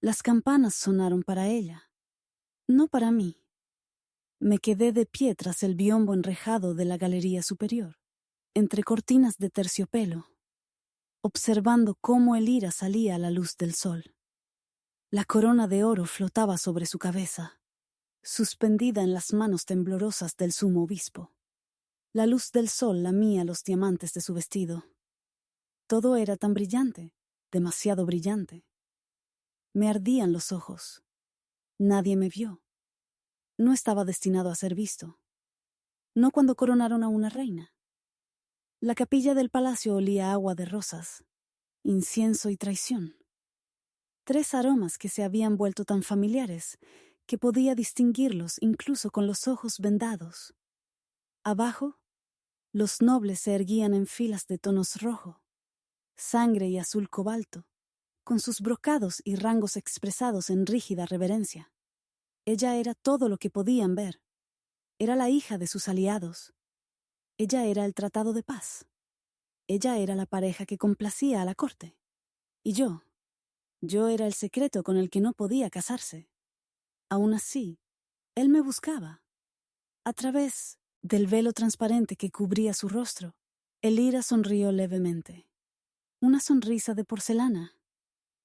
Las campanas sonaron para ella, no para mí. Me quedé de pie tras el biombo enrejado de la galería superior, entre cortinas de terciopelo, observando cómo el ira salía a la luz del sol. La corona de oro flotaba sobre su cabeza, suspendida en las manos temblorosas del sumo obispo. La luz del sol lamía los diamantes de su vestido. Todo era tan brillante, demasiado brillante. Me ardían los ojos. Nadie me vio. No estaba destinado a ser visto. No cuando coronaron a una reina. La capilla del palacio olía a agua de rosas, incienso y traición. Tres aromas que se habían vuelto tan familiares que podía distinguirlos incluso con los ojos vendados. Abajo, los nobles se erguían en filas de tonos rojo, sangre y azul cobalto, con sus brocados y rangos expresados en rígida reverencia. Ella era todo lo que podían ver. Era la hija de sus aliados. Ella era el tratado de paz. Ella era la pareja que complacía a la corte. Y yo era el secreto con el que no podía casarse. Aún así, él me buscaba. A través del velo transparente que cubría su rostro, Elira sonrió levemente. Una sonrisa de porcelana,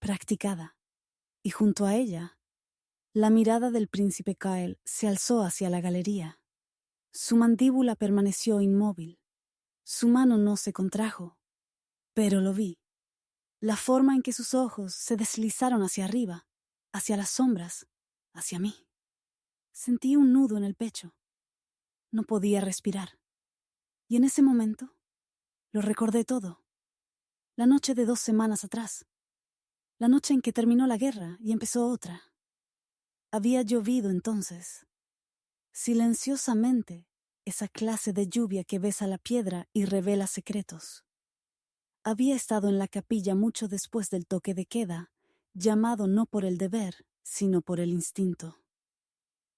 practicada. Y junto a ella, la mirada del príncipe Kyle se alzó hacia la galería. Su mandíbula permaneció inmóvil. Su mano no se contrajo. Pero lo vi. La forma en que sus ojos se deslizaron hacia arriba, hacia las sombras, hacia mí. Sentí un nudo en el pecho. No podía respirar. Y en ese momento, lo recordé todo. La noche de 2 semanas atrás. La noche en que terminó la guerra y empezó otra. Había llovido entonces. Silenciosamente, esa clase de lluvia que besa la piedra y revela secretos. Había estado en la capilla mucho después del toque de queda, llamado no por el deber, sino por el instinto.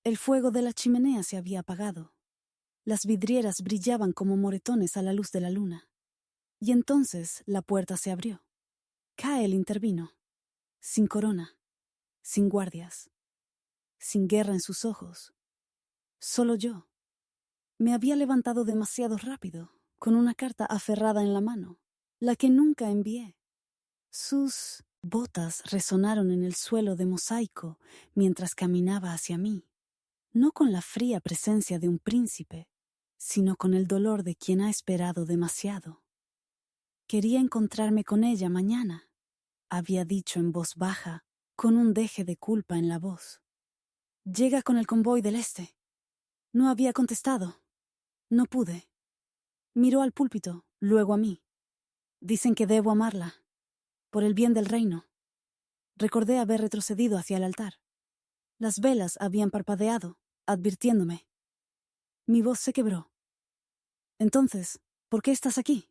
El fuego de la chimenea se había apagado. Las vidrieras brillaban como moretones a la luz de la luna. Y entonces la puerta se abrió. Kyle intervino, sin corona, sin guardias, sin guerra en sus ojos. Solo yo. Me había levantado demasiado rápido, con una carta aferrada en la mano, la que nunca envié. Sus botas resonaron en el suelo de mosaico mientras caminaba hacia mí, no con la fría presencia de un príncipe, sino con el dolor de quien ha esperado demasiado. Quería encontrarme con ella mañana, había dicho en voz baja, con un deje de culpa en la voz. Llega con el convoy del este. No había contestado. No pude. Miró al púlpito, luego a mí. Dicen que debo amarla, por el bien del reino. Recordé haber retrocedido hacia el altar. Las velas habían parpadeado, advirtiéndome. Mi voz se quebró. Entonces, ¿por qué estás aquí?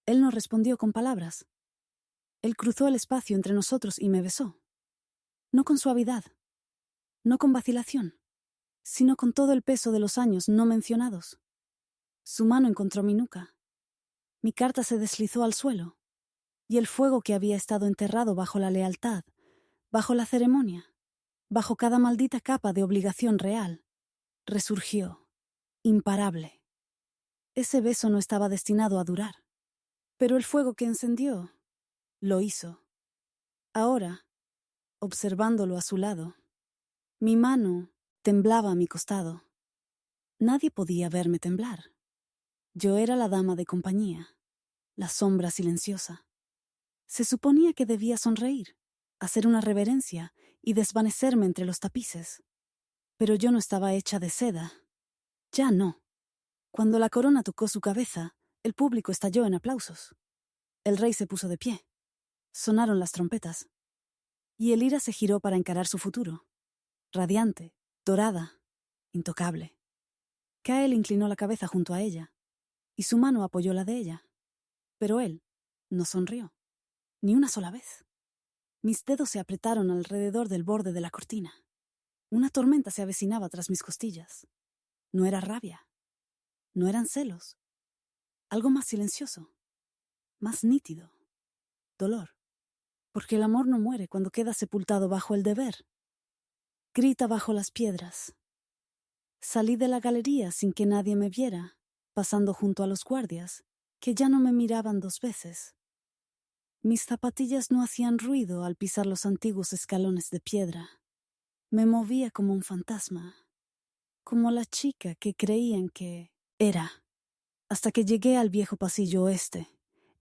Él no respondió con palabras. Él cruzó el espacio entre nosotros y me besó. No con suavidad, no con vacilación, sino con todo el peso de los años no mencionados. Su mano encontró mi nuca. Mi carta se deslizó al suelo, y el fuego que había estado enterrado bajo la lealtad, bajo la ceremonia, bajo cada maldita capa de obligación real, resurgió, imparable. Ese beso no estaba destinado a durar, pero el fuego que encendió lo hizo. Ahora, observándolo a su lado, mi mano temblaba a mi costado. Nadie podía verme temblar. Yo era la dama de compañía, la sombra silenciosa. Se suponía que debía sonreír, hacer una reverencia y desvanecerme entre los tapices. Pero yo no estaba hecha de seda. Ya no. Cuando la corona tocó su cabeza, el público estalló en aplausos. El rey se puso de pie. Sonaron las trompetas. Y Elira se giró para encarar su futuro. Radiante, dorada, intocable. Kael inclinó la cabeza junto a ella, y su mano apoyó la de ella. Pero él no sonrió, ni una sola vez. Mis dedos se apretaron alrededor del borde de la cortina. Una tormenta se avecinaba tras mis costillas. No era rabia, no eran celos. Algo más silencioso, más nítido. Dolor. Porque el amor no muere cuando queda sepultado bajo el deber. Grita bajo las piedras. Salí de la galería sin que nadie me viera, pasando junto a los guardias, que ya no me miraban 2 veces. Mis zapatillas no hacían ruido al pisar los antiguos escalones de piedra. Me movía como un fantasma, como la chica que creían que era, hasta que llegué al viejo pasillo oeste,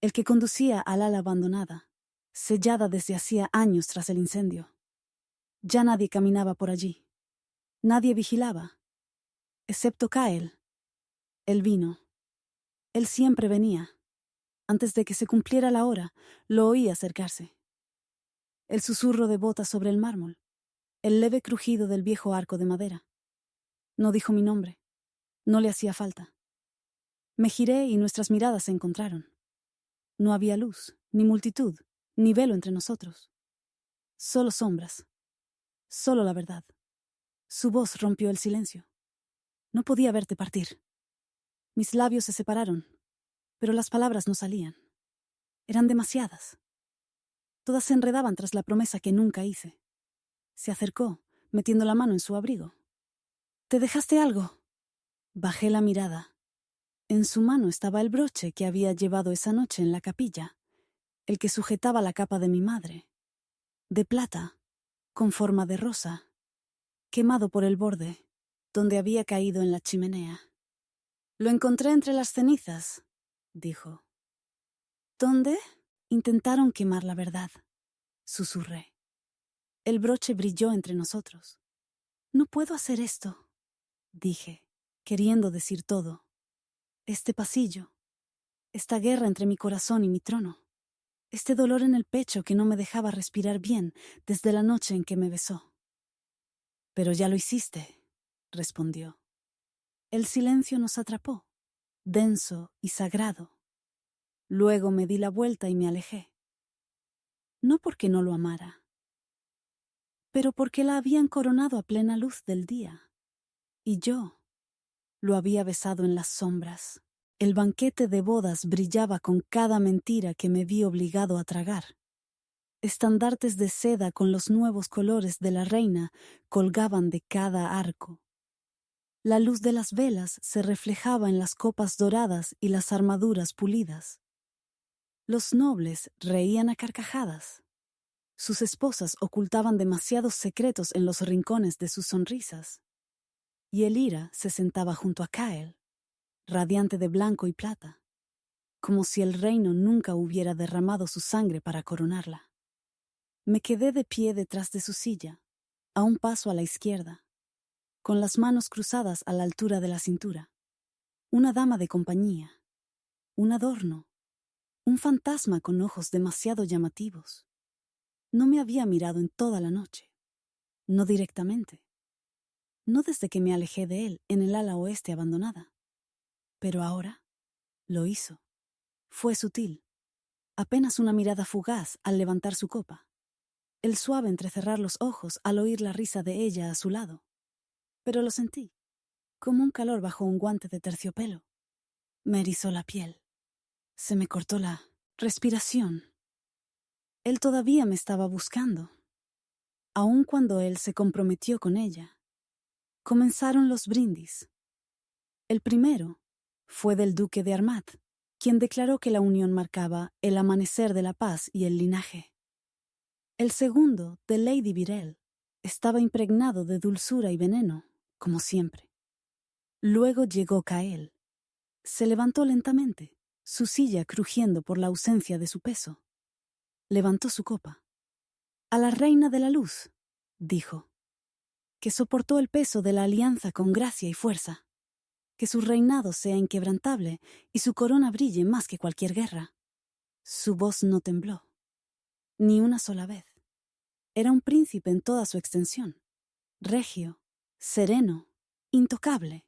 el que conducía al ala abandonada, sellada desde hacía años tras el incendio. Ya nadie caminaba por allí. Nadie vigilaba, excepto Kyle. Él vino. Él siempre venía. Antes de que se cumpliera la hora, lo oí acercarse. El susurro de botas sobre el mármol, el leve crujido del viejo arco de madera. No dijo mi nombre. No le hacía falta. Me giré y nuestras miradas se encontraron. No había luz, ni multitud, ni velo entre nosotros. Solo sombras. Solo la verdad. Su voz rompió el silencio. No podía verte partir. Mis labios se separaron, pero las palabras no salían. Eran demasiadas. Todas se enredaban tras la promesa que nunca hice. Se acercó, metiendo la mano en su abrigo. ¿Te dejaste algo? Bajé la mirada. En su mano estaba el broche que había llevado esa noche en la capilla, el que sujetaba la capa de mi madre, de plata, con forma de rosa, quemado por el borde, donde había caído en la chimenea. Lo encontré entre las cenizas, dijo. ¿Dónde? Intentaron quemar la verdad, susurré. El broche brilló entre nosotros. No puedo hacer esto, dije, queriendo decir todo. Este pasillo, esta guerra entre mi corazón y mi trono, este dolor en el pecho que no me dejaba respirar bien desde la noche en que me besó. Pero ya lo hiciste, respondió. El silencio nos atrapó, denso y sagrado. Luego me di la vuelta y me alejé. No porque no lo amara, pero porque la habían coronado a plena luz del día. Y yo lo había besado en las sombras. El banquete de bodas brillaba con cada mentira que me vi obligado a tragar. Estandartes de seda con los nuevos colores de la reina colgaban de cada arco. La luz de las velas se reflejaba en las copas doradas y las armaduras pulidas. Los nobles reían a carcajadas. Sus esposas ocultaban demasiados secretos en los rincones de sus sonrisas. Y Elira se sentaba junto a Kyle, radiante de blanco y plata, como si el reino nunca hubiera derramado su sangre para coronarla. Me quedé de pie detrás de su silla, a un paso a la izquierda, con las manos cruzadas a la altura de la cintura. Una dama de compañía, un adorno, un fantasma con ojos demasiado llamativos. No me había mirado en toda la noche, no directamente, no desde que me alejé de él en el ala oeste abandonada. Pero ahora lo hizo. Fue sutil, apenas una mirada fugaz al levantar su copa, el suave entrecerrar los ojos al oír la risa de ella a su lado. Pero lo sentí, como un calor bajo un guante de terciopelo. Me erizó la piel. Se me cortó la respiración. Él todavía me estaba buscando, aun cuando él se comprometió con ella. Comenzaron los brindis. El primero fue del duque de Armat, quien declaró que la unión marcaba el amanecer de la paz y el linaje. El segundo, de Lady Virel, estaba impregnado de dulzura y veneno, como siempre. Luego llegó Kael. Se levantó lentamente, su silla crujiendo por la ausencia de su peso. Levantó su copa. A la reina de la luz, dijo, que soportó el peso de la alianza con gracia y fuerza. Que su reinado sea inquebrantable y su corona brille más que cualquier guerra. Su voz no tembló, ni una sola vez. Era un príncipe en toda su extensión, regio, sereno, intocable.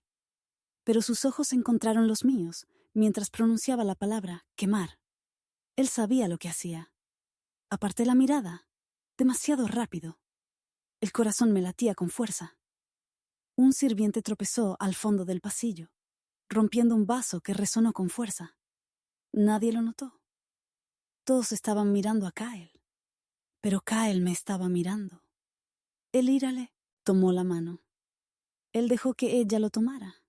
Pero sus ojos encontraron los míos mientras pronunciaba la palabra quemar. Él sabía lo que hacía. Aparté la mirada, demasiado rápido. El corazón me latía con fuerza. Un sirviente tropezó al fondo del pasillo, rompiendo un vaso que resonó con fuerza. Nadie lo notó. Todos estaban mirando a Kyle. Pero Kael me estaba mirando. El írale tomó la mano. Él dejó que ella lo tomara,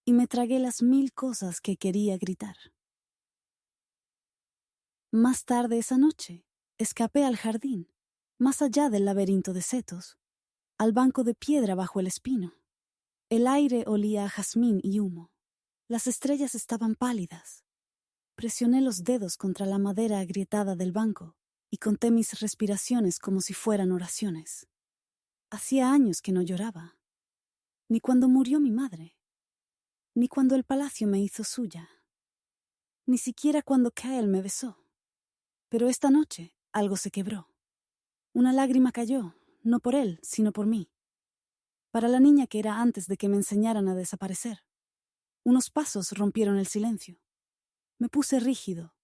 y me tragué las 1000 cosas que quería gritar. Más tarde esa noche, escapé al jardín, más allá del laberinto de setos, al banco de piedra bajo el espino. El aire olía a jazmín y humo. Las estrellas estaban pálidas. Presioné los dedos contra la madera agrietada del banco y conté mis respiraciones como si fueran oraciones. Hacía años que no lloraba, ni cuando murió mi madre, ni cuando el palacio me hizo suya, ni siquiera cuando Kael me besó. Pero esta noche algo se quebró. Una lágrima cayó, no por él, sino por mí. Para la niña que era antes de que me enseñaran a desaparecer. Unos pasos rompieron el silencio. Me puse rígido.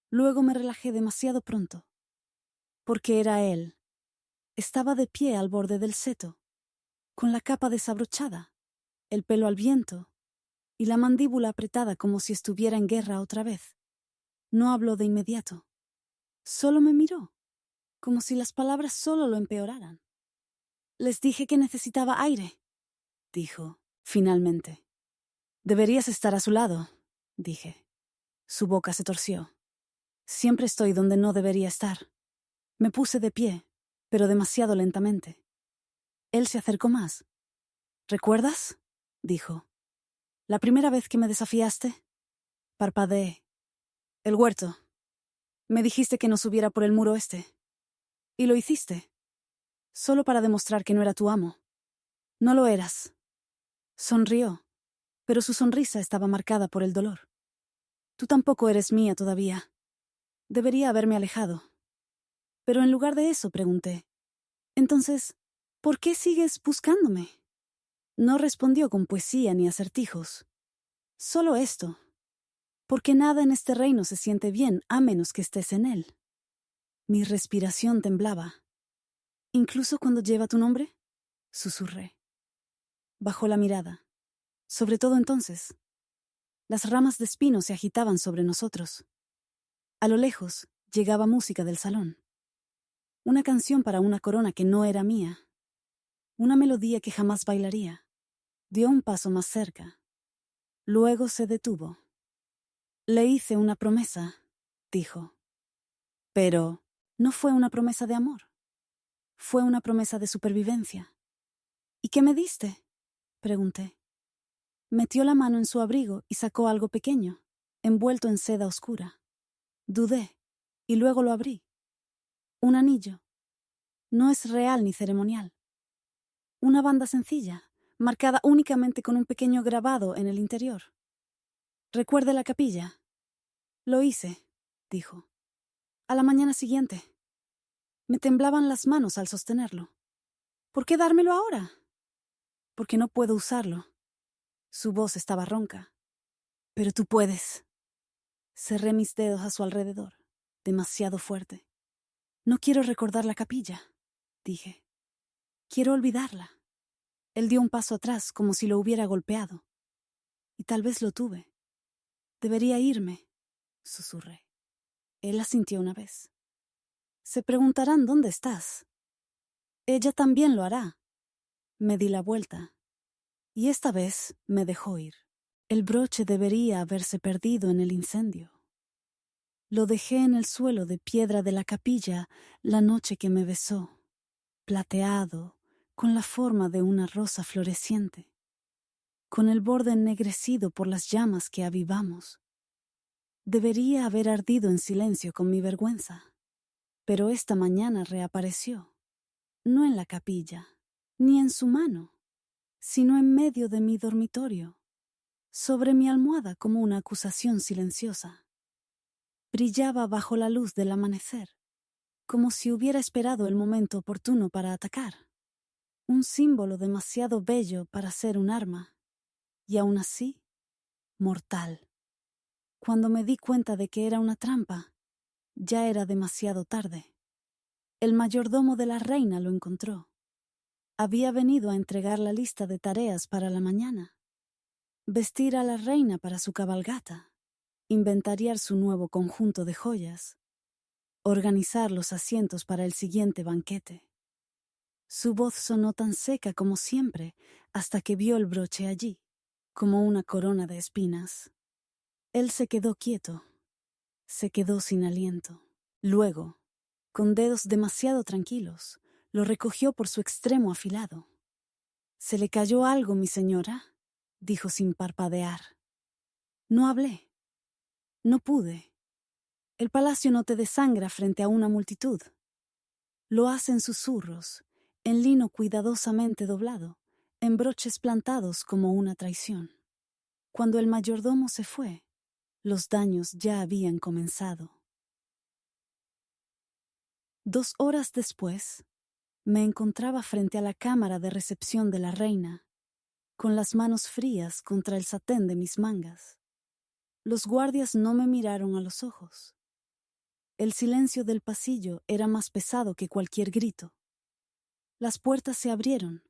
Luego me relajé demasiado pronto. Porque era él. Estaba de pie al borde del seto, con la capa desabrochada, el pelo al viento y la mandíbula apretada como si estuviera en guerra otra vez. No habló de inmediato. Solo me miró, como si las palabras solo lo empeoraran. Les dije que necesitaba aire, dijo, finalmente. Deberías estar a su lado, dije. Su boca se torció. Siempre estoy donde no debería estar. Me puse de pie, pero demasiado lentamente. Él se acercó más. ¿Recuerdas?, dijo. ¿La primera vez que me desafiaste? Parpadeé. El huerto. Me dijiste que no subiera por el muro este. Y lo hiciste. Solo para demostrar que no era tu amo. No lo eras. Sonrió, pero su sonrisa estaba marcada por el dolor. Tú tampoco eres mía todavía. Debería haberme alejado. Pero en lugar de eso pregunté. Entonces, ¿por qué sigues buscándome? No respondió con poesía ni acertijos. Solo esto. Porque nada en este reino se siente bien a menos que estés en él. Mi respiración temblaba. ¿Incluso cuando lleva tu nombre? Susurré. Bajó la mirada. Sobre todo entonces. Las ramas de espino se agitaban sobre nosotros. A lo lejos llegaba música del salón. Una canción para una corona que no era mía. Una melodía que jamás bailaría. Dio un paso más cerca. Luego se detuvo. Le hice una promesa, dijo. Pero no fue una promesa de amor. Fue una promesa de supervivencia. ¿Y qué me diste?, pregunté. Metió la mano en su abrigo y sacó algo pequeño, envuelto en seda oscura. Dudé, y luego lo abrí. Un anillo. No es real ni ceremonial. Una banda sencilla, marcada únicamente con un pequeño grabado en el interior. ¿Recuerde la capilla? Lo hice, dijo. A la mañana siguiente. Me temblaban las manos al sostenerlo. ¿Por qué dármelo ahora? Porque no puedo usarlo. Su voz estaba ronca. Pero tú puedes. Cerré mis dedos a su alrededor, demasiado fuerte. No quiero recordar la capilla, dije. Quiero olvidarla. Él dio un paso atrás como si lo hubiera golpeado. Y tal vez lo tuve. Debería irme, susurré. Él asintió una vez. Se preguntarán dónde estás. Ella también lo hará. Me di la vuelta. Y esta vez me dejó ir. El broche debería haberse perdido en el incendio. Lo dejé en el suelo de piedra de la capilla la noche que me besó, plateado, con la forma de una rosa floreciente, con el borde ennegrecido por las llamas que avivamos. Debería haber ardido en silencio con mi vergüenza, pero esta mañana reapareció, no en la capilla, ni en su mano, sino en medio de mi dormitorio, sobre mi almohada como una acusación silenciosa. Brillaba bajo la luz del amanecer, como si hubiera esperado el momento oportuno para atacar. Un símbolo demasiado bello para ser un arma, y aún así, mortal. Cuando me di cuenta de que era una trampa, ya era demasiado tarde. El mayordomo de la reina lo encontró. Había venido a entregar la lista de tareas para la mañana, vestir a la reina para su cabalgata, inventariar su nuevo conjunto de joyas, organizar los asientos para el siguiente banquete. Su voz sonó tan seca como siempre hasta que vio el broche allí, como una corona de espinas. Él se quedó quieto, se quedó sin aliento. Luego, con dedos demasiado tranquilos, lo recogió por su extremo afilado. «¿Se le cayó algo, mi señora?», dijo sin parpadear. No hablé. No pude. El palacio no te desangra frente a una multitud. Lo hace en susurros, en lino cuidadosamente doblado, en broches plantados como una traición. Cuando el mayordomo se fue, los daños ya habían comenzado. 2 horas después, me encontraba frente a la cámara de recepción de la reina, con las manos frías contra el satén de mis mangas. Los guardias no me miraron a los ojos. El silencio del pasillo era más pesado que cualquier grito. Las puertas se abrieron.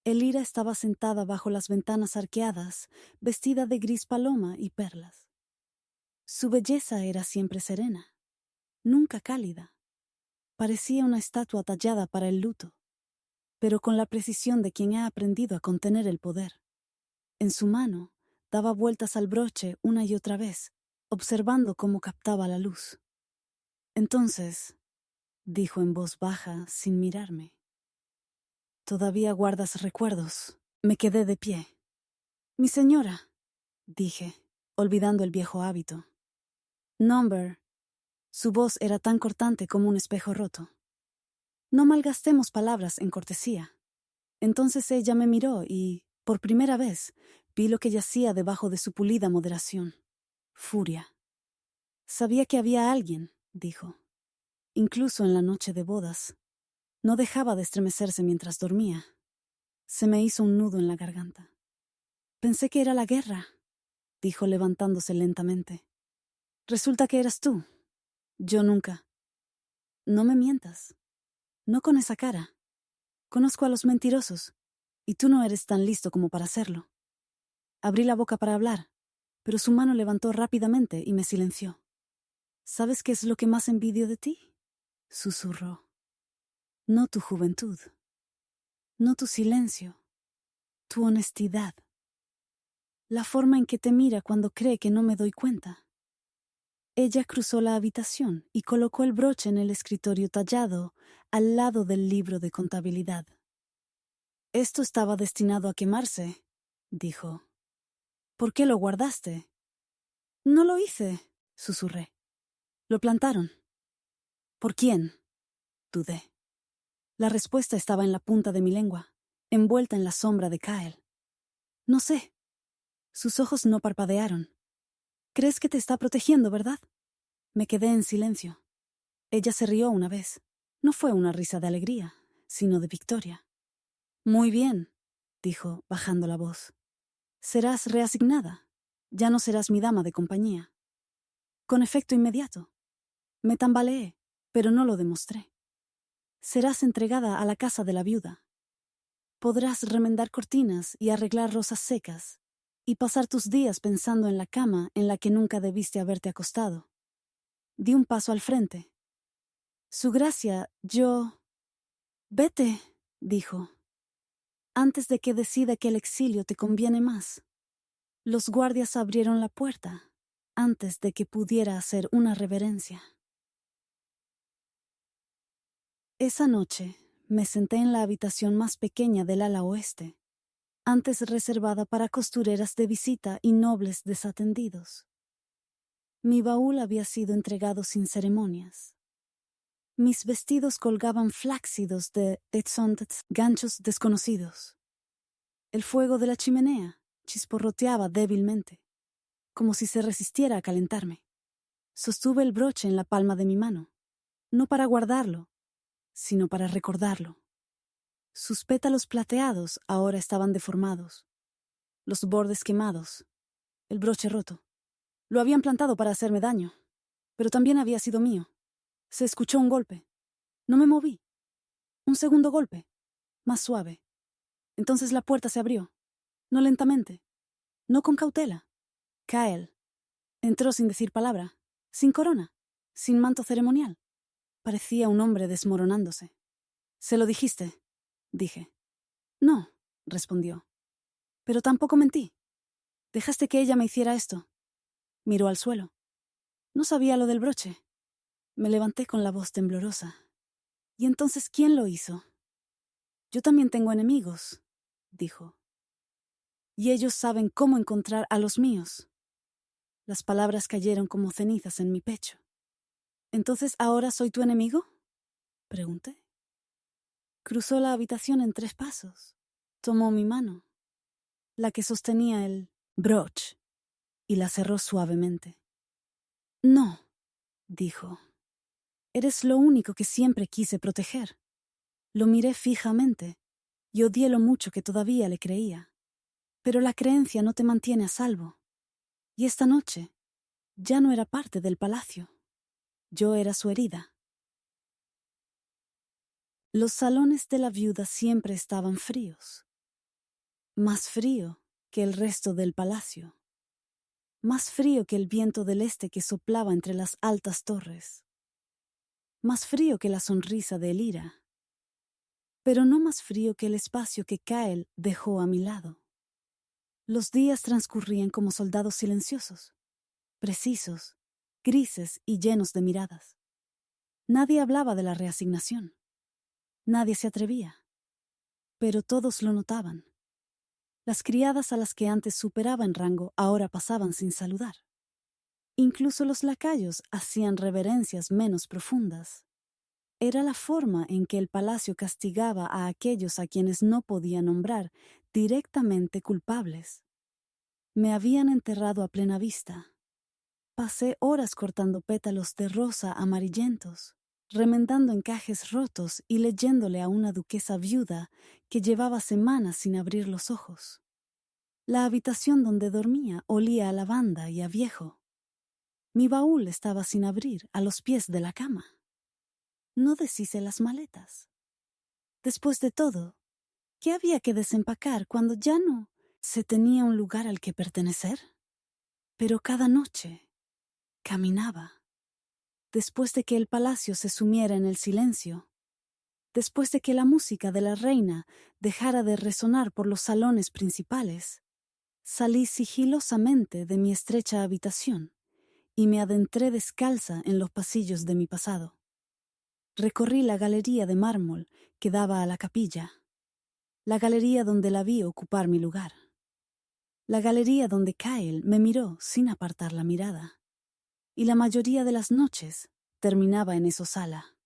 Elira estaba sentada bajo las ventanas arqueadas, vestida de gris paloma y perlas. Su belleza era siempre serena, nunca cálida. Parecía una estatua tallada para el luto, pero con la precisión de quien ha aprendido a contener el poder. En su mano, daba vueltas al broche una y otra vez, observando cómo captaba la luz. Entonces, dijo en voz baja, sin mirarme: «¿Todavía guardas recuerdos?». Me quedé de pie. «Mi señora», dije, olvidando el viejo hábito. «Number». Su voz era tan cortante como un espejo roto. «No malgastemos palabras en cortesía». Entonces ella me miró y, por primera vez, vi lo que yacía debajo de su pulida moderación: furia. «Sabía que había alguien», dijo. «Incluso en la noche de bodas. No dejaba de estremecerse mientras dormía». Se me hizo un nudo en la garganta. «Pensé que era la guerra», dijo levantándose lentamente. «Resulta que eras tú». «Yo nunca». «No me mientas. No con esa cara. Conozco a los mentirosos, y tú no eres tan listo como para hacerlo». Abrí la boca para hablar, pero su mano levantó rápidamente y me silenció. «¿Sabes qué es lo que más envidio de ti?», susurró. «No tu juventud. No tu silencio. Tu honestidad. La forma en que te mira cuando cree que no me doy cuenta». Ella cruzó la habitación y colocó el broche en el escritorio tallado al lado del libro de contabilidad. «Esto estaba destinado a quemarse», dijo. «¿Por qué lo guardaste?» «No lo hice», susurré. «Lo plantaron». «¿Por quién?», dudé. La respuesta estaba en la punta de mi lengua, envuelta en la sombra de Kyle. «No sé». Sus ojos no parpadearon. «Crees que te está protegiendo, ¿verdad?». Me quedé en silencio. Ella se rió una vez. No fue una risa de alegría, sino de victoria. «Muy bien», dijo, bajando la voz. «Serás reasignada. Ya no serás mi dama de compañía». Con efecto inmediato. Me tambaleé, pero no lo demostré. «Serás entregada a la casa de la viuda. Podrás remendar cortinas y arreglar rosas secas, y pasar tus días pensando en la cama en la que nunca debiste haberte acostado». Di un paso al frente. «Su gracia, yo...». «Vete», dijo, «antes de que decida que el exilio te conviene más». Los guardias abrieron la puerta antes de que pudiera hacer una reverencia. Esa noche me senté en la habitación más pequeña del ala oeste, antes reservada para costureras de visita y nobles desatendidos. Mi baúl había sido entregado sin ceremonias. Mis vestidos colgaban flácidos de ganchos desconocidos. El fuego de la chimenea chisporroteaba débilmente, como si se resistiera a calentarme. Sostuve el broche en la palma de mi mano, no para guardarlo, sino para recordarlo. Sus pétalos plateados ahora estaban deformados, los bordes quemados, el broche roto. Lo habían plantado para hacerme daño, pero también había sido mío. Se escuchó un golpe. No me moví. Un segundo golpe, más suave. Entonces la puerta se abrió, no lentamente, no con cautela. Kyle entró sin decir palabra, sin corona, sin manto ceremonial. Parecía un hombre desmoronándose. «¿Se lo dijiste?», dije. «No», respondió. «Pero tampoco mentí. Dejaste que ella me hiciera esto». Miró al suelo. No sabía lo del broche. Me levanté con la voz temblorosa. «¿Y entonces quién lo hizo?» «Yo también tengo enemigos», dijo. «Y ellos saben cómo encontrar a los míos». Las palabras cayeron como cenizas en mi pecho. «¿Entonces ahora soy tu enemigo?», pregunté. Cruzó la habitación en 3 pasos. Tomó mi mano, la que sostenía el broche, y la cerró suavemente. «No», dijo. «Eres lo único que siempre quise proteger». Lo miré fijamente y odié lo mucho que todavía le creía. Pero la creencia no te mantiene a salvo. Y esta noche ya no era parte del palacio. Yo era su herida. Los salones de la viuda siempre estaban fríos. Más frío que el resto del palacio. Más frío que el viento del este que soplaba entre las altas torres. Más frío que la sonrisa de Elira. Pero no más frío que el espacio que Kael dejó a mi lado. Los días transcurrían como soldados silenciosos, precisos, grises y llenos de miradas. Nadie hablaba de la reasignación. Nadie se atrevía. Pero todos lo notaban. Las criadas a las que antes superaba en rango ahora pasaban sin saludar. Incluso los lacayos hacían reverencias menos profundas. Era la forma en que el palacio castigaba a aquellos a quienes no podía nombrar directamente culpables. Me habían enterrado a plena vista. Pasé horas cortando pétalos de rosa amarillentos, remendando encajes rotos y leyéndole a una duquesa viuda que llevaba semanas sin abrir los ojos. La habitación donde dormía olía a lavanda y a viejo. Mi baúl estaba sin abrir a los pies de la cama. No deshice las maletas. Después de todo, ¿qué había que desempacar cuando ya no se tenía un lugar al que pertenecer? Pero cada noche caminaba. Después de que el palacio se sumiera en el silencio, después de que la música de la reina dejara de resonar por los salones principales, salí sigilosamente de mi estrecha habitación y me adentré descalza en los pasillos de mi pasado. Recorrí la galería de mármol que daba a la capilla, la galería donde la vi ocupar mi lugar, la galería donde Kael me miró sin apartar la mirada, y la mayoría de las noches terminaba en esa sala.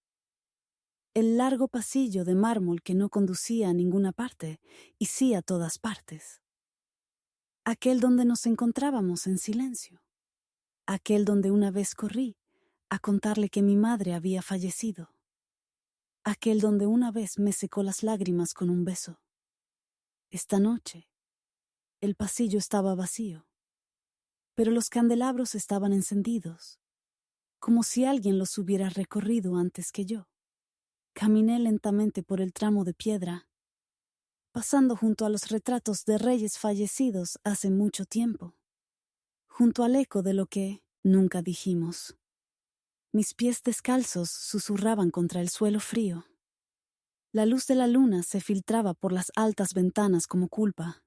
El largo pasillo de mármol que no conducía a ninguna parte y sí a todas partes. Aquel donde nos encontrábamos en silencio. Aquel donde una vez corrí a contarle que mi madre había fallecido. Aquel donde una vez me secó las lágrimas con un beso. Esta noche, el pasillo estaba vacío, pero los candelabros estaban encendidos, como si alguien los hubiera recorrido antes que yo. Caminé lentamente por el tramo de piedra, pasando junto a los retratos de reyes fallecidos hace mucho tiempo, junto al eco de lo que nunca dijimos. Mis pies descalzos susurraban contra el suelo frío. La luz de la luna se filtraba por las altas ventanas como culpa.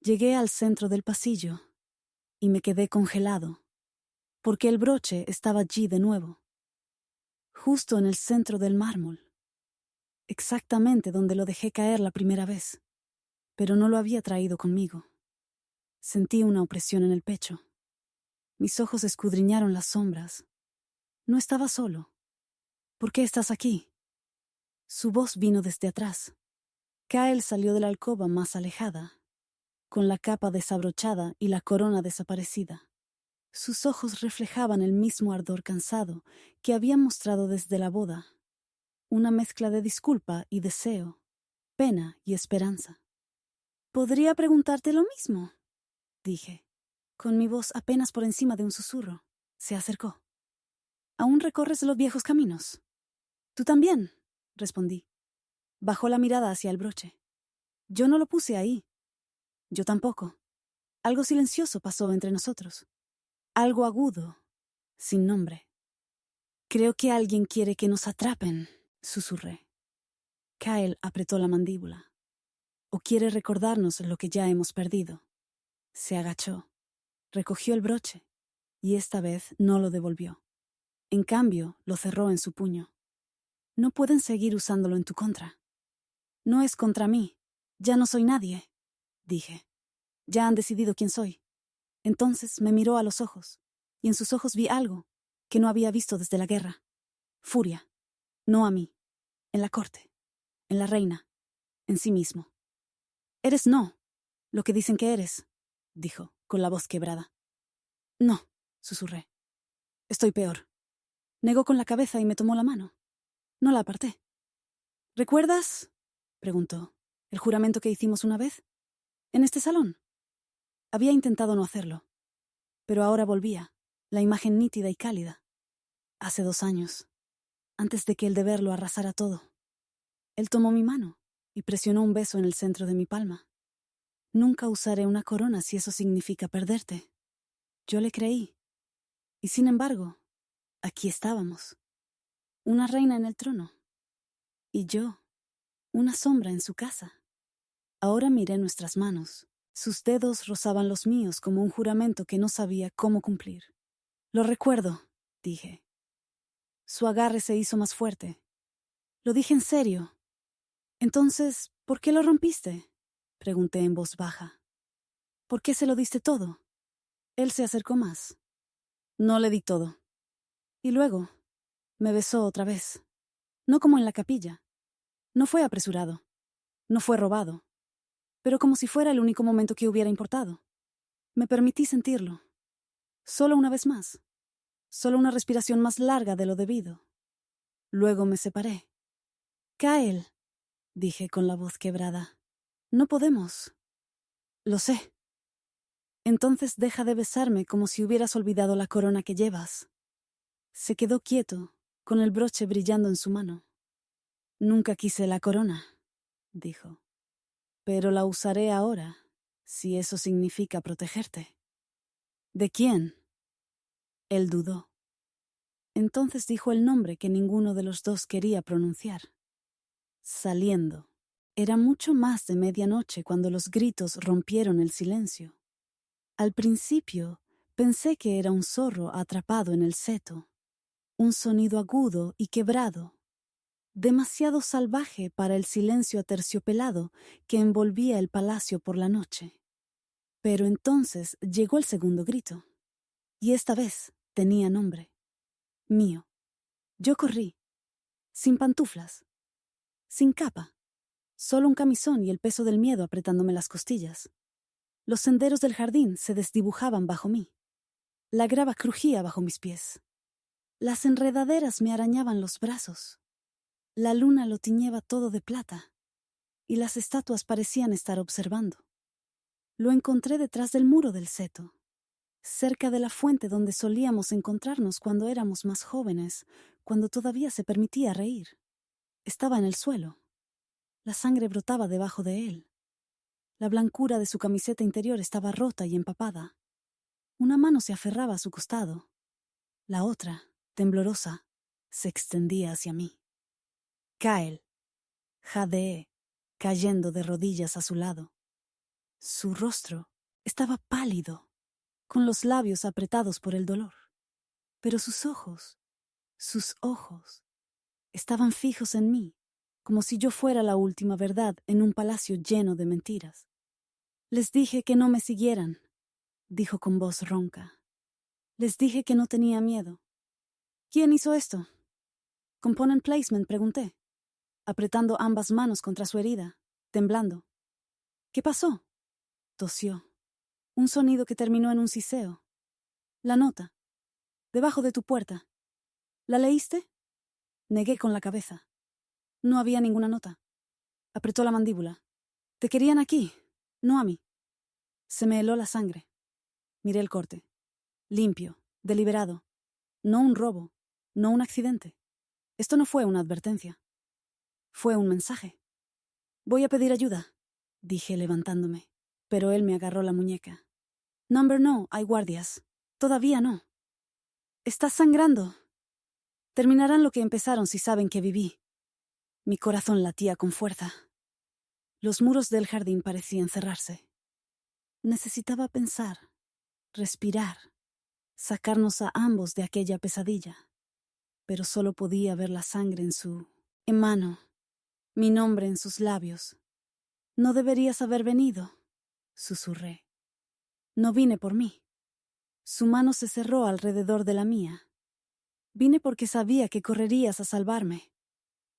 Llegué al centro del pasillo y me quedé congelado, porque el broche estaba allí de nuevo, justo en el centro del mármol, exactamente donde lo dejé caer la primera vez, pero no lo había traído conmigo. Sentí una opresión en el pecho. Mis ojos escudriñaron las sombras. No estaba solo. ¿Por qué estás aquí? Su voz vino desde atrás. Kael salió de la alcoba más alejada, con la capa desabrochada y la corona desaparecida. Sus ojos reflejaban el mismo ardor cansado que había mostrado desde la boda, una mezcla de disculpa y deseo, pena y esperanza. «Podría preguntarte lo mismo», dije, con mi voz apenas por encima de un susurro. Se acercó. «¿Aún recorres los viejos caminos?» «Tú también», respondí. Bajó la mirada hacia el broche. «Yo no lo puse ahí». «Yo tampoco». Algo silencioso pasó entre nosotros. Algo agudo, sin nombre. Creo que alguien quiere que nos atrapen, susurré. Kyle apretó la mandíbula. O quiere recordarnos lo que ya hemos perdido. Se agachó, recogió el broche, y esta vez no lo devolvió. En cambio, lo cerró en su puño. No pueden seguir usándolo en tu contra. No es contra mí. Ya no soy nadie, dije. Ya han decidido quién soy. Entonces me miró a los ojos, y en sus ojos vi algo que no había visto desde la guerra. Furia. No a mí. En la corte. En la reina. En sí mismo. Eres no, lo que dicen que eres, dijo, con la voz quebrada. No, susurré. Estoy peor. Negó con la cabeza y me tomó la mano. No la aparté. ¿Recuerdas? Preguntó. ¿El juramento que hicimos una vez? ¿En este salón? Había intentado no hacerlo, pero ahora volvía, la imagen nítida y cálida. Hace 2 años, antes de que el deber lo arrasara todo. Él tomó mi mano y presionó un beso en el centro de mi palma. Nunca usaré una corona si eso significa perderte. Yo le creí. Y sin embargo, aquí estábamos. Una reina en el trono. Y yo, una sombra en su casa. Ahora miré nuestras manos. Sus dedos rozaban los míos como un juramento que no sabía cómo cumplir. Lo recuerdo, dije. Su agarre se hizo más fuerte. Lo dije en serio. Entonces, ¿por qué lo rompiste? Pregunté en voz baja. ¿Por qué se lo diste todo? Él se acercó más. No le di todo. Y luego, me besó otra vez. No como en la capilla. No fue apresurado. No fue robado. Pero como si fuera el único momento que hubiera importado. Me permití sentirlo. Solo una vez más. Solo una respiración más larga de lo debido. Luego me separé. Kyle, dije con la voz quebrada. No podemos. Lo sé. Entonces deja de besarme como si hubieras olvidado la corona que llevas. Se quedó quieto, con el broche brillando en su mano. Nunca quise la corona, dijo. Pero la usaré ahora, si eso significa protegerte. ¿De quién? Él dudó. Entonces dijo el nombre que ninguno de los dos quería pronunciar. Saliendo. Era mucho más de medianoche cuando los gritos rompieron el silencio. Al principio pensé que era un zorro atrapado en el seto, un sonido agudo y quebrado, demasiado salvaje para el silencio aterciopelado que envolvía el palacio por la noche. Pero entonces llegó el segundo grito, y esta vez tenía nombre. Mío. Yo corrí, sin pantuflas, sin capa, solo un camisón y el peso del miedo apretándome las costillas. Los senderos del jardín se desdibujaban bajo mí. La grava crujía bajo mis pies. Las enredaderas me arañaban los brazos. La luna lo tiñeba todo de plata, y las estatuas parecían estar observando. Lo encontré detrás del muro del seto, cerca de la fuente donde solíamos encontrarnos cuando éramos más jóvenes, cuando todavía se permitía reír. Estaba en el suelo. La sangre brotaba debajo de él. La blancura de su camiseta interior estaba rota y empapada. Una mano se aferraba a su costado. La otra, temblorosa, se extendía hacia mí. Kyle, jadeé, cayendo de rodillas a su lado. Su rostro estaba pálido, con los labios apretados por el dolor. Pero sus ojos, estaban fijos en mí, como si yo fuera la última verdad en un palacio lleno de mentiras. Les dije que no me siguieran, dijo con voz ronca. Les dije que no tenía miedo. ¿Quién hizo esto? Component placement, pregunté, apretando ambas manos contra su herida, temblando. ¿Qué pasó? Tosió. Un sonido que terminó en un siseo. La nota. Debajo de tu puerta. ¿La leíste? Negué con la cabeza. No había ninguna nota. Apretó la mandíbula. Te querían aquí, no a mí. Se me heló la sangre. Miré el corte. Limpio, deliberado. No un robo, no un accidente. Esto no fue una advertencia. Fue un mensaje. Voy a pedir ayuda, dije levantándome, pero él me agarró la muñeca. Number no, hay guardias. Todavía no. Estás sangrando. Terminarán lo que empezaron si saben que viví. Mi corazón latía con fuerza. Los muros del jardín parecían cerrarse. Necesitaba pensar, respirar, sacarnos a ambos de aquella pesadilla. Pero solo podía ver la sangre en mano, mi nombre en sus labios. No deberías haber venido, susurré. No vine por mí. Su mano se cerró alrededor de la mía. Vine porque sabía que correrías a salvarme.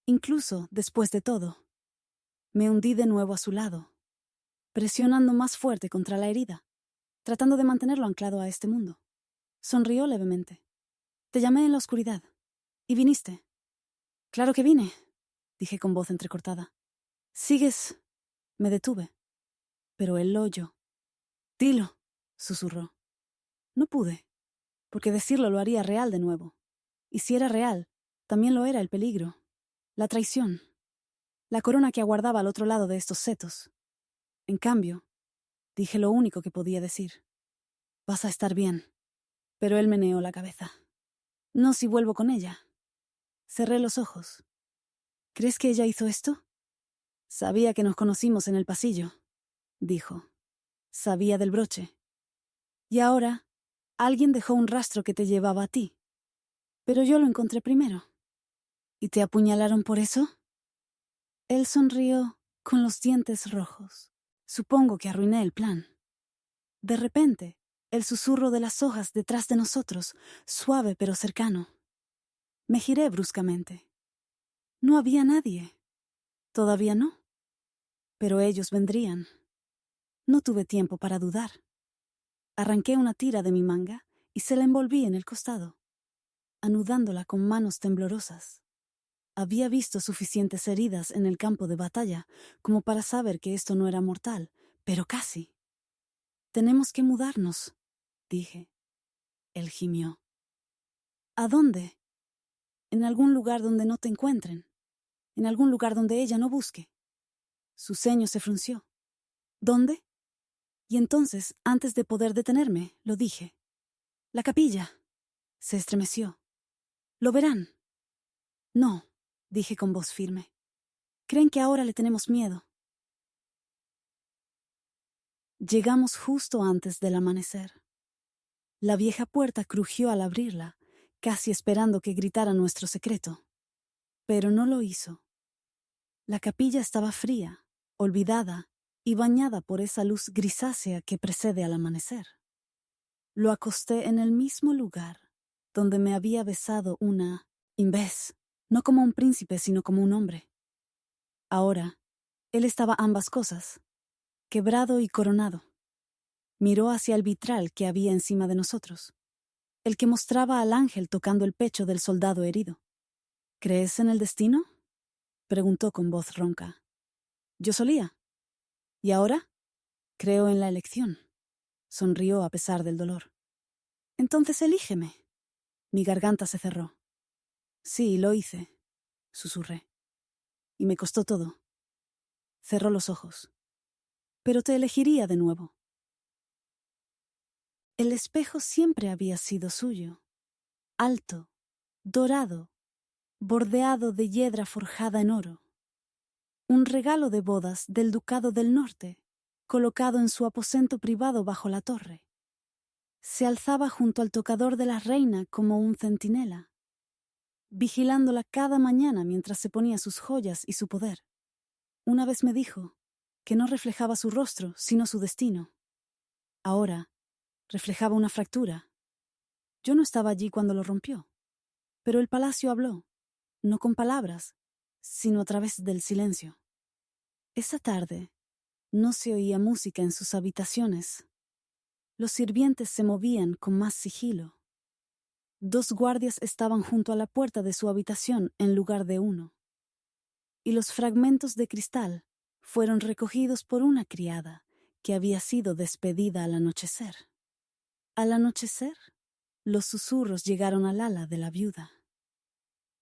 Incluso, después de todo. Me hundí de nuevo a su lado, presionando más fuerte contra la herida, tratando de mantenerlo anclado a este mundo. Sonrió levemente. Te llamé en la oscuridad. ¿Y viniste? Claro que vine, dije con voz entrecortada. ¿Sigues? Me detuve. Pero él lo oyó. Dilo, susurró. No pude, porque decirlo lo haría real de nuevo. Y si era real, también lo era el peligro, la traición, la corona que aguardaba al otro lado de estos setos. En cambio, dije lo único que podía decir. Vas a estar bien. Pero él meneó la cabeza. No si vuelvo con ella. Cerré los ojos. ¿Crees que ella hizo esto? Sabía que nos conocimos en el pasillo, dijo. Sabía del broche. Y ahora, alguien dejó un rastro que te llevaba a ti. Pero yo lo encontré primero. ¿Y te apuñalaron por eso? Él sonrió con los dientes rojos. Supongo que arruiné el plan. De repente, el susurro de las hojas detrás de nosotros, suave pero cercano. Me giré bruscamente. No había nadie. Todavía no. Pero ellos vendrían. No tuve tiempo para dudar. Arranqué una tira de mi manga y se la envolví en el costado, anudándola con manos temblorosas. Había visto suficientes heridas en el campo de batalla como para saber que esto no era mortal, pero casi. Tenemos que mudarnos, dije. Él gimió. ¿A dónde? En algún lugar donde no te encuentren. En algún lugar donde ella no busque. Su ceño se frunció. ¿Dónde? Y entonces, antes de poder detenerme, lo dije. La capilla. Se estremeció. Lo verán. No, dije con voz firme. Creen que ahora le tenemos miedo. Llegamos justo antes del amanecer. La vieja puerta crujió al abrirla, casi esperando que gritara nuestro secreto. Pero no lo hizo. La capilla estaba fría, olvidada y bañada por esa luz grisácea que precede al amanecer. Lo acosté en el mismo lugar donde me había besado una imbés, no como un príncipe sino como un hombre. Ahora, él estaba ambas cosas, quebrado y coronado. Miró hacia el vitral que había encima de nosotros, el que mostraba al ángel tocando el pecho del soldado herido. ¿Crees en el destino?, preguntó con voz ronca. Yo solía. ¿Y ahora? Creo en la elección. Sonrió a pesar del dolor. Entonces elígeme. Mi garganta se cerró. Sí, lo hice, susurré. Y me costó todo. Cerró los ojos. Pero te elegiría de nuevo. El espejo siempre había sido suyo. Alto, dorado, bordeado de hiedra forjada en oro. Un regalo de bodas del Ducado del Norte, colocado en su aposento privado bajo la torre. Se alzaba junto al tocador de la reina como un centinela, vigilándola cada mañana mientras se ponía sus joyas y su poder. Una vez me dijo que no reflejaba su rostro, sino su destino. Ahora reflejaba una fractura. Yo no estaba allí cuando lo rompió, pero el palacio habló, no con palabras, sino a través del silencio. Esa tarde no se oía música en sus habitaciones. Los sirvientes se movían con más sigilo. 2 guardias estaban junto a la puerta de su habitación en lugar de uno. Y los fragmentos de cristal fueron recogidos por una criada que había sido despedida al anochecer. Al anochecer, los susurros llegaron al ala de la viuda.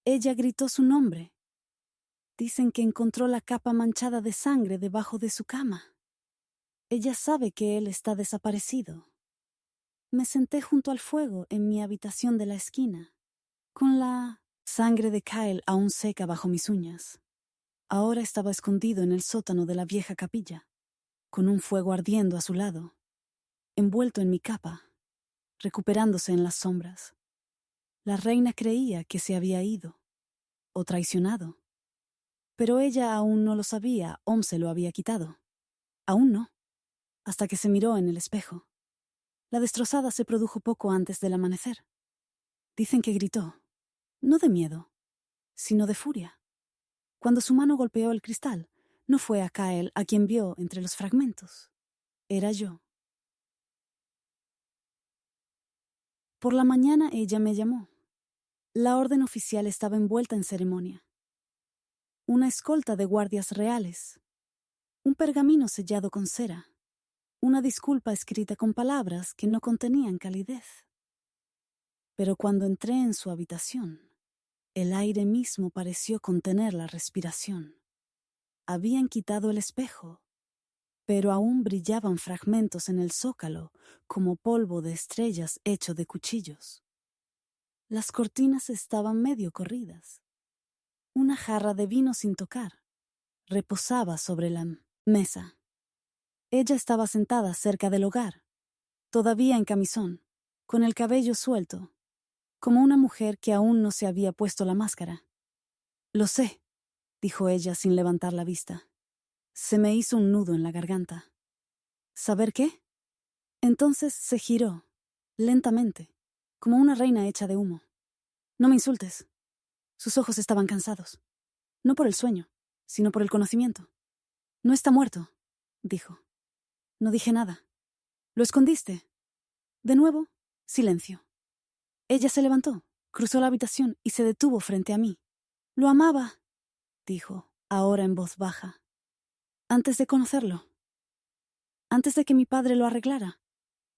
Ella gritó su nombre. Dicen que encontró la capa manchada de sangre debajo de su cama. Ella sabe que él está desaparecido. Me senté junto al fuego en mi habitación de la esquina, con la Sangre de Kyle aún seca bajo mis uñas. Ahora estaba escondido en el sótano de la vieja capilla, con un fuego ardiendo a su lado, envuelto en mi capa, recuperándose en las sombras. La reina creía que se había ido, o traicionado. Pero ella aún no lo sabía, se lo había quitado. Aún no, hasta que se miró en el espejo. La destrozada se produjo poco antes del amanecer. Dicen que gritó, no de miedo, sino de furia. Cuando su mano golpeó el cristal, no fue a Kyle a quien vio entre los fragmentos. Era yo. Por la mañana ella me llamó. La orden oficial estaba envuelta en ceremonia. Una escolta de guardias reales. Un pergamino sellado con cera. Una disculpa escrita con palabras que no contenían calidez. Pero cuando entré en su habitación, el aire mismo pareció contener la respiración. Habían quitado el espejo, pero aún brillaban fragmentos en el zócalo como polvo de estrellas hecho de cuchillos. Las cortinas estaban medio corridas. Una jarra de vino sin tocar reposaba sobre la mesa. Ella estaba sentada cerca del hogar, todavía en camisón, con el cabello suelto, como una mujer que aún no se había puesto la máscara. Lo sé, dijo ella sin levantar la vista. Se me hizo un nudo en la garganta. ¿Saber qué? Entonces se giró, lentamente, como una reina hecha de humo. No me insultes. Sus ojos estaban cansados. No por el sueño, sino por el conocimiento. No está muerto, dijo. No dije nada. Lo escondiste. De nuevo, silencio. Ella se levantó, cruzó la habitación y se detuvo frente a mí. Lo amaba, dijo, ahora en voz baja. Antes de conocerlo. Antes de que mi padre lo arreglara.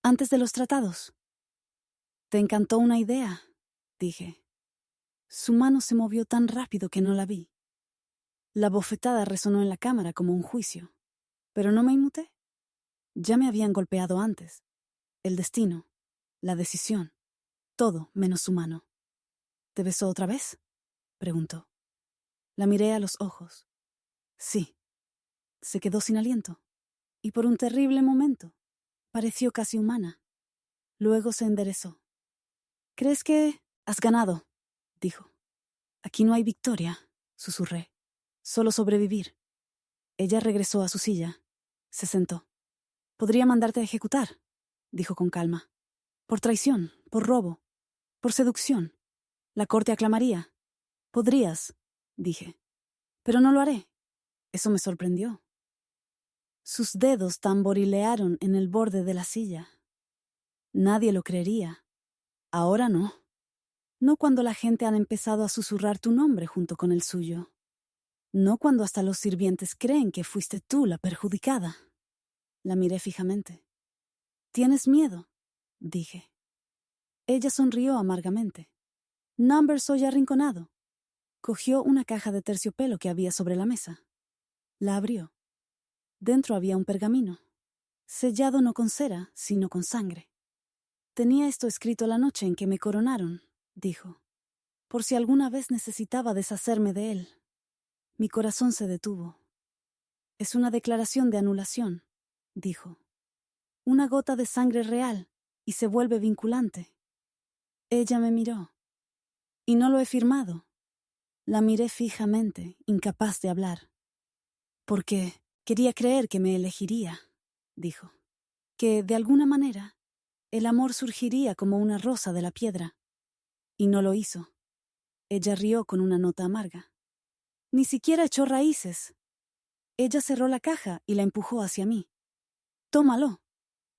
Antes de los tratados. Te encantó una idea, dije. Su mano se movió tan rápido que no la vi. La bofetada resonó en la cámara como un juicio. Pero no me inmuté. Ya me habían golpeado antes. El destino, la decisión, todo menos su mano. ¿Te besó otra vez? Preguntó. La miré a los ojos. Sí. Se quedó sin aliento. Y por un terrible momento, pareció casi humana. Luego se enderezó. ¿Crees que has ganado? Dijo. Aquí no hay victoria, susurré. Solo sobrevivir. Ella regresó a su silla. Se sentó. Podría mandarte a ejecutar, dijo con calma. Por traición, por robo, por seducción. La corte aclamaría. Podrías, dije. Pero no lo haré. Eso me sorprendió. Sus dedos tamborilearon en el borde de la silla. Nadie lo creería. Ahora no. No cuando la gente ha empezado a susurrar tu nombre junto con el suyo. No cuando hasta los sirvientes creen que fuiste tú la perjudicada. La miré fijamente. ¿Tienes miedo? Dije. Ella sonrió amargamente. Number soy arrinconado. Cogió una caja de terciopelo que había sobre la mesa. La abrió. Dentro había un pergamino, sellado no con cera, sino con sangre. Tenía esto escrito la noche en que me coronaron, dijo, por si alguna vez necesitaba deshacerme de él. Mi corazón se detuvo. Es una declaración de anulación, dijo. Una gota de sangre real, y se vuelve vinculante. Ella me miró. Y no lo he firmado. La miré fijamente, incapaz de hablar. Porque quería creer que me elegiría, dijo. Que, de alguna manera, el amor surgiría como una rosa de la piedra. Y no lo hizo. Ella rió con una nota amarga. Ni siquiera echó raíces. Ella cerró la caja y la empujó hacia mí. Tómalo.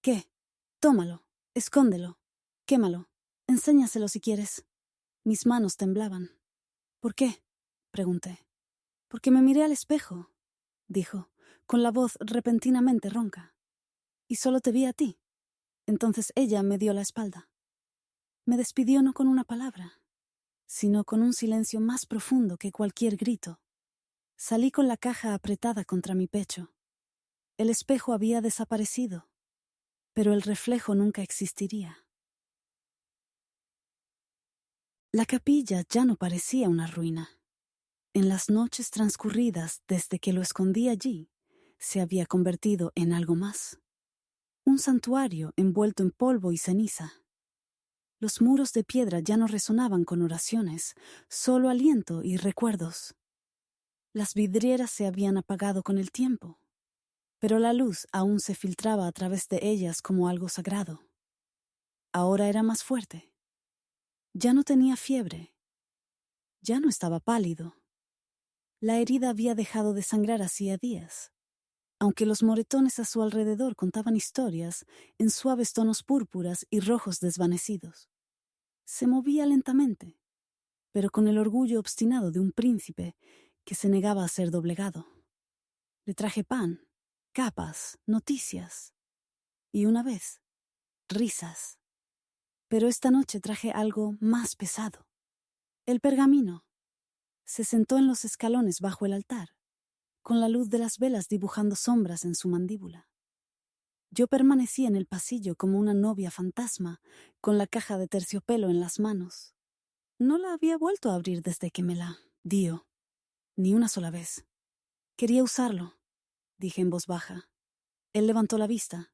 ¿Qué? Tómalo. Escóndelo. Quémalo. Enséñaselo si quieres. Mis manos temblaban. ¿Por qué? Pregunté. Porque me miré al espejo, dijo, con la voz repentinamente ronca. Y solo te vi a ti. Entonces ella me dio la espalda. Me despidió no con una palabra, sino con un silencio más profundo que cualquier grito. Salí con la caja apretada contra mi pecho. El espejo había desaparecido, pero el reflejo nunca existiría. La capilla ya no parecía una ruina. En las noches transcurridas desde que lo escondí allí, se había convertido en algo más. Un santuario envuelto en polvo y ceniza. Los muros de piedra ya no resonaban con oraciones, solo aliento y recuerdos. Las vidrieras se habían apagado con el tiempo, pero la luz aún se filtraba a través de ellas como algo sagrado. Ahora era más fuerte. Ya no tenía fiebre. Ya no estaba pálido. La herida había dejado de sangrar hacía días. Aunque los moretones a su alrededor contaban historias en suaves tonos púrpuras y rojos desvanecidos. Se movía lentamente, pero con el orgullo obstinado de un príncipe que se negaba a ser doblegado. Le traje pan, capas, noticias y una vez, risas. Pero esta noche traje algo más pesado. El pergamino. Se sentó en los escalones bajo el altar, con la luz de las velas dibujando sombras en su mandíbula. Yo permanecí en el pasillo como una novia fantasma, con la caja de terciopelo en las manos. No la había vuelto a abrir desde que me la dio, ni una sola vez. Quería usarlo, dije en voz baja. Él levantó la vista.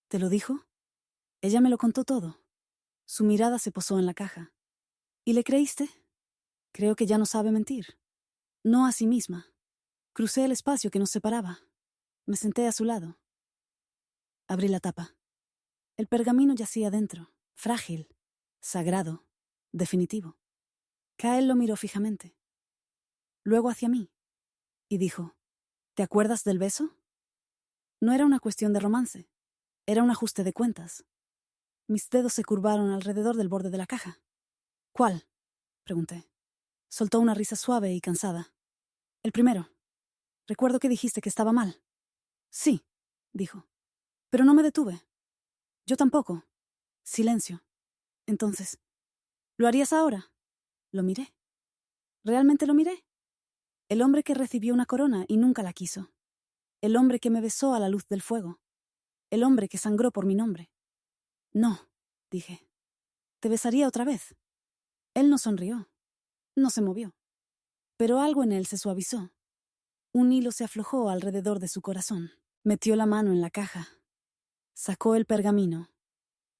¿Te lo dijo? Ella me lo contó todo. Su mirada se posó en la caja. ¿Y le creíste? Creo que ya no sabe mentir. No a sí misma. Crucé el espacio que nos separaba. Me senté a su lado. Abrí la tapa. El pergamino yacía dentro, frágil, sagrado, definitivo. Kael lo miró fijamente. Luego hacia mí, y dijo, ¿te acuerdas del beso? No era una cuestión de romance. Era un ajuste de cuentas. Mis dedos se curvaron alrededor del borde de la caja. ¿Cuál? Pregunté. Soltó una risa suave y cansada. El primero. Recuerdo que dijiste que estaba mal. Sí, dijo. Pero no me detuve. Yo tampoco. Silencio. Entonces, ¿lo harías ahora? Lo miré. ¿Realmente lo miré? El hombre que recibió una corona y nunca la quiso. El hombre que me besó a la luz del fuego. El hombre que sangró por mi nombre. No, dije. Te besaría otra vez. Él no sonrió. No se movió. Pero algo en él se suavizó. Un hilo se aflojó alrededor de su corazón. Metió la mano en la caja. Sacó el pergamino.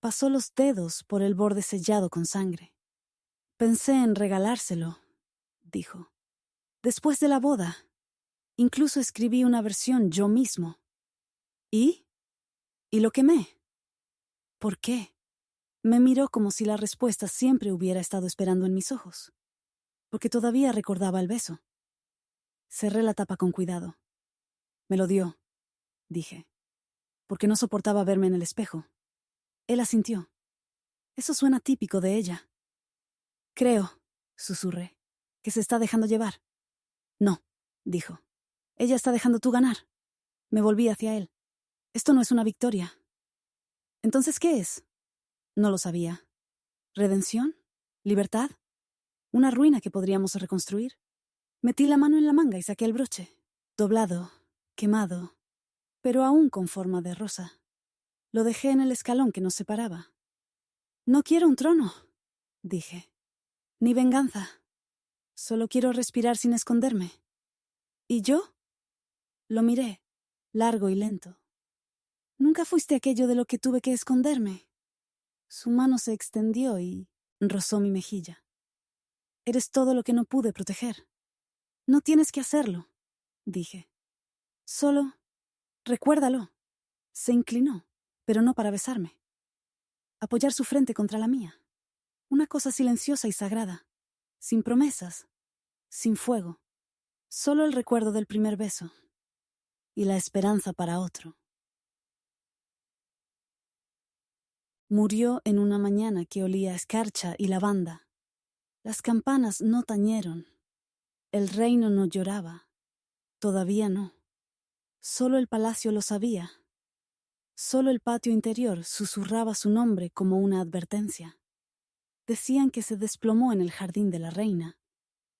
Pasó los dedos por el borde sellado con sangre. Pensé en regalárselo, dijo. Después de la boda, incluso escribí una versión yo mismo. ¿Y? ¿Y lo quemé? ¿Por qué? Me miró como si la respuesta siempre hubiera estado esperando en mis ojos. Porque todavía recordaba el beso. Cerré la tapa con cuidado. Me lo dio, dije, porque no soportaba verme en el espejo. Él asintió. Eso suena típico de ella. Creo, susurré, que se está dejando llevar. No, dijo. Ella está dejando tú ganar. Me volví hacia él. Esto no es una victoria. ¿Entonces qué es? No lo sabía. ¿Redención? ¿Libertad? ¿Una ruina que podríamos reconstruir? Metí la mano en la manga y saqué el broche. Doblado, quemado, pero aún con forma de rosa. Lo dejé en el escalón que nos separaba. No quiero un trono, dije. Ni venganza. Solo quiero respirar sin esconderme. ¿Y yo? Lo miré, largo y lento. Nunca fuiste aquello de lo que tuve que esconderme. Su mano se extendió y rozó mi mejilla. Eres todo lo que no pude proteger. No tienes que hacerlo, dije. Solo recuérdalo. Se inclinó, pero no para besarme. Apoyar su frente contra la mía. Una cosa silenciosa y sagrada. Sin promesas. Sin fuego. Solo el recuerdo del primer beso. Y la esperanza para otro. Murió en una mañana que olía a escarcha y lavanda. Las campanas no tañeron. El reino no lloraba. Todavía no. Solo el palacio lo sabía. Solo el patio interior susurraba su nombre como una advertencia. Decían que se desplomó en el jardín de la reina,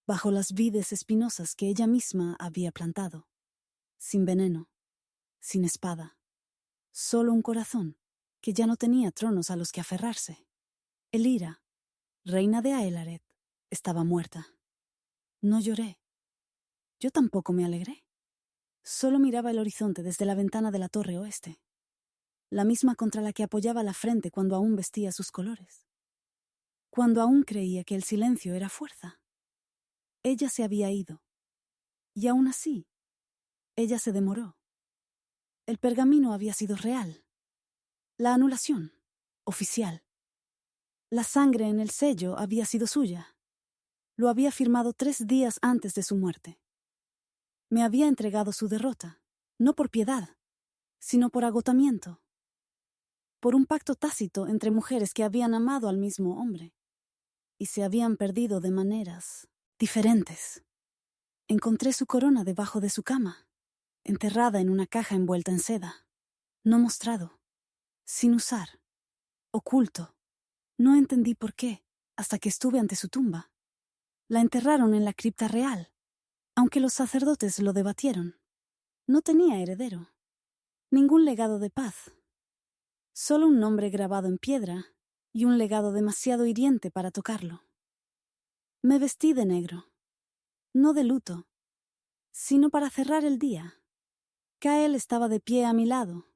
bajo las vides espinosas que ella misma había plantado. Sin veneno, sin espada. Solo un corazón que ya no tenía tronos a los que aferrarse. Elira, reina de Aelaret, estaba muerta. No lloré. Yo tampoco me alegré. Solo miraba el horizonte desde la ventana de la torre oeste, la misma contra la que apoyaba la frente cuando aún vestía sus colores. Cuando aún creía que el silencio era fuerza. Ella se había ido. Y aún así, ella se demoró. El pergamino había sido real. La anulación, oficial. La sangre en el sello había sido suya. Lo había firmado 3 días antes de su muerte. Me había entregado su derrota, no por piedad, sino por agotamiento. Por un pacto tácito entre mujeres que habían amado al mismo hombre y se habían perdido de maneras diferentes. Encontré su corona debajo de su cama, enterrada en una caja envuelta en seda, no mostrado, sin usar, oculto. No entendí por qué, hasta que estuve ante su tumba. La enterraron en la cripta real, aunque los sacerdotes lo debatieron. No tenía heredero, ningún legado de paz, solo un nombre grabado en piedra y un legado demasiado hiriente para tocarlo. Me vestí de negro, no de luto, sino para cerrar el día. Kael estaba de pie a mi lado,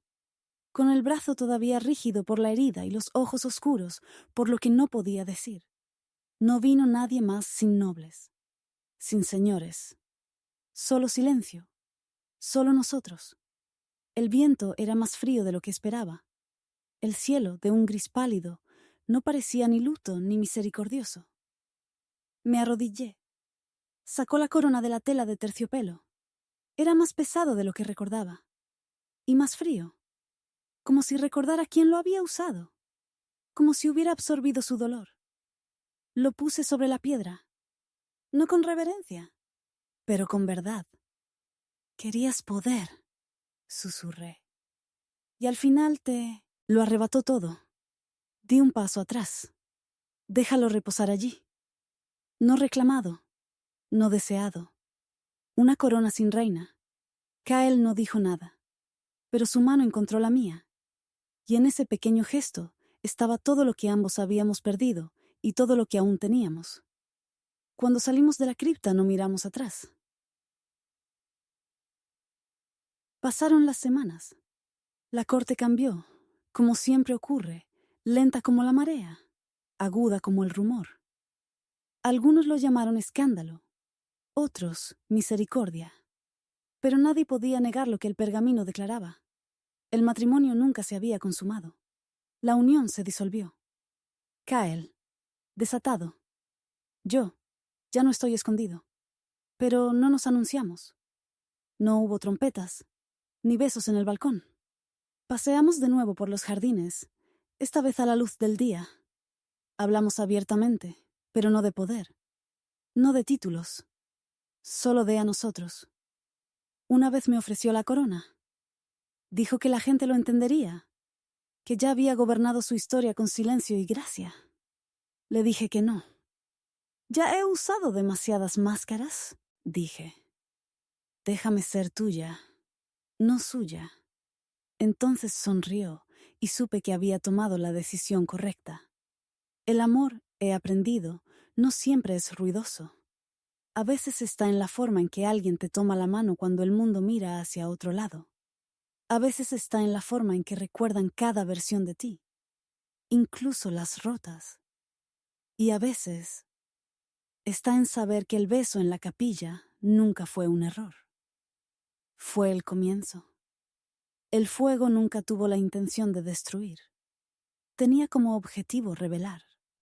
con el brazo todavía rígido por la herida y los ojos oscuros por lo que no podía decir. No vino nadie más sin nobles, sin señores. Solo silencio, solo nosotros. El viento era más frío de lo que esperaba. El cielo, de un gris pálido, no parecía ni luto ni misericordioso. Me arrodillé. Sacó la corona de la tela de terciopelo. Era más pesado de lo que recordaba. Y más frío. Como si recordara quién lo había usado. Como si hubiera absorbido su dolor. Lo puse sobre la piedra. No con reverencia, pero con verdad. Querías poder, susurré. Y al final lo arrebató todo. Di un paso atrás. Déjalo reposar allí. No reclamado, no deseado. Una corona sin reina. Kael no dijo nada, pero su mano encontró la mía. Y en ese pequeño gesto estaba todo lo que ambos habíamos perdido y todo lo que aún teníamos. Cuando salimos de la cripta no miramos atrás. Pasaron las semanas. La corte cambió, como siempre ocurre, lenta como la marea, aguda como el rumor. Algunos lo llamaron escándalo, otros misericordia. Pero nadie podía negar lo que el pergamino declaraba. El matrimonio nunca se había consumado. La unión se disolvió. Kael, desatado. Yo, ya no estoy escondido. Pero no nos anunciamos. No hubo trompetas, ni besos en el balcón. Paseamos de nuevo por los jardines, esta vez a la luz del día. Hablamos abiertamente, pero no de poder, no de títulos, solo de a nosotros. Una vez me ofreció la corona. Dijo que la gente lo entendería, que ya había gobernado su historia con silencio y gracia. Le dije que no. Ya he usado demasiadas máscaras, dije. Déjame ser tuya, no suya. Entonces sonrió y supe que había tomado la decisión correcta. El amor, he aprendido, no siempre es ruidoso. A veces está en la forma en que alguien te toma la mano cuando el mundo mira hacia otro lado. A veces está en la forma en que recuerdan cada versión de ti, incluso las rotas. Y a veces está en saber que el beso en la capilla nunca fue un error. Fue el comienzo. El fuego nunca tuvo la intención de destruir. Tenía como objetivo revelar.